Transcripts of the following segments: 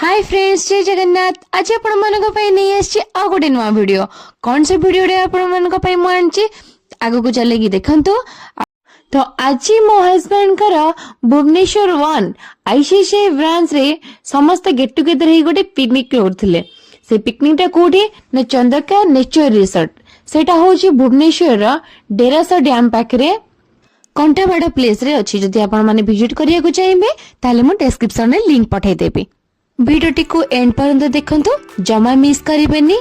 Hi friends, जय जगन्नाथ। आज आपण मानको पई नहीं आछि आ गोटे नुवा वीडियो। कौन से वीडियो रे आपण मानको पई मु आनछि आगो को चले की देखंतु। तो आज मो हस्बैंड कर भुवनेश्वर 1 आईसीसी ब्रांच रे समस्त गेट टुगेदर ही गोटे पिकनिक करथिले। से पिकनिक टा कोठी न चंदका नेचर रिसोर्ट, सेटा होची भुवनेश्वर रा डेरासा डैम पाखरे कंठाबाड़ प्लेस रे अछि। जदि आपण माने विजिट करिया को चाहिबे ताले मु डिस्क्रिप्शन में लिंक पठाई देबी। वीडियोटी को एंड पर्यंत देखंतु, जमा मिस करिबेनी।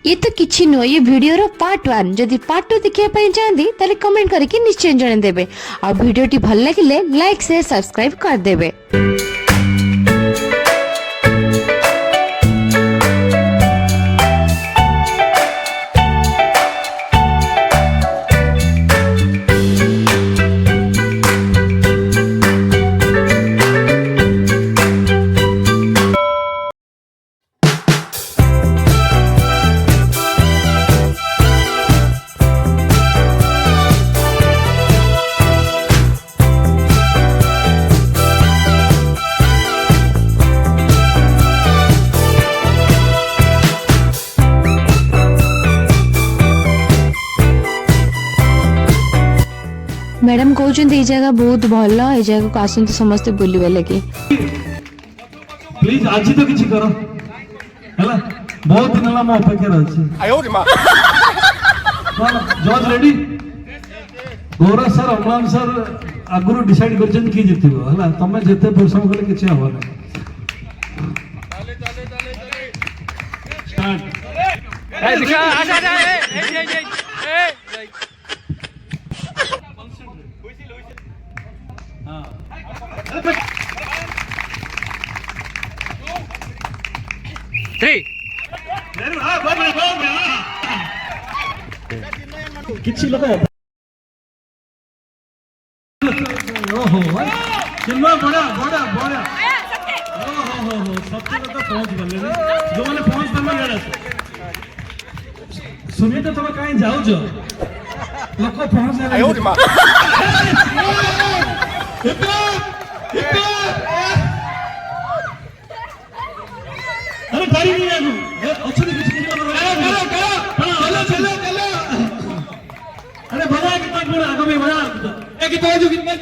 ये तो किछि नो, ये वीडियो रो पार्ट 1। जदि पार्ट 2 देखिया पई चाहंदी ताले कमेंट करके निश्चय जणे देबे। आ वीडियोटी भल लागिले लाइक शेयर सब्सक्राइब कर देबे। मैडम कहउछन ए जगह बहुत भल, ए जगह को आसंत समस्त बुलिबे लगी। प्लीज आज तो किछि करो हला, बहुत दिन ला म अपेक्षा रहछि। आयो रे मां जज रेडी। गौरव सर अमलान सर आगुरु डिसाइड करछन की जितबो हला, तमे जते परिश्रम करे किछि हबो नै। स्टार्ट ए दिखा आजा ए किसी लोग चिन्मय बड़ा बड़ा बड़ा सबसे तो पहुंच गले जो माने पहुंच तम यार सुनिए तो तुम कहीं जाओ जो लोग पहुंच गए। आयो रे मां अरे गाड़ी नहीं है अच्छे किसी किसी चलो चलो चलो। अरे बजा कितना आगे में बजा एक तो जो कितना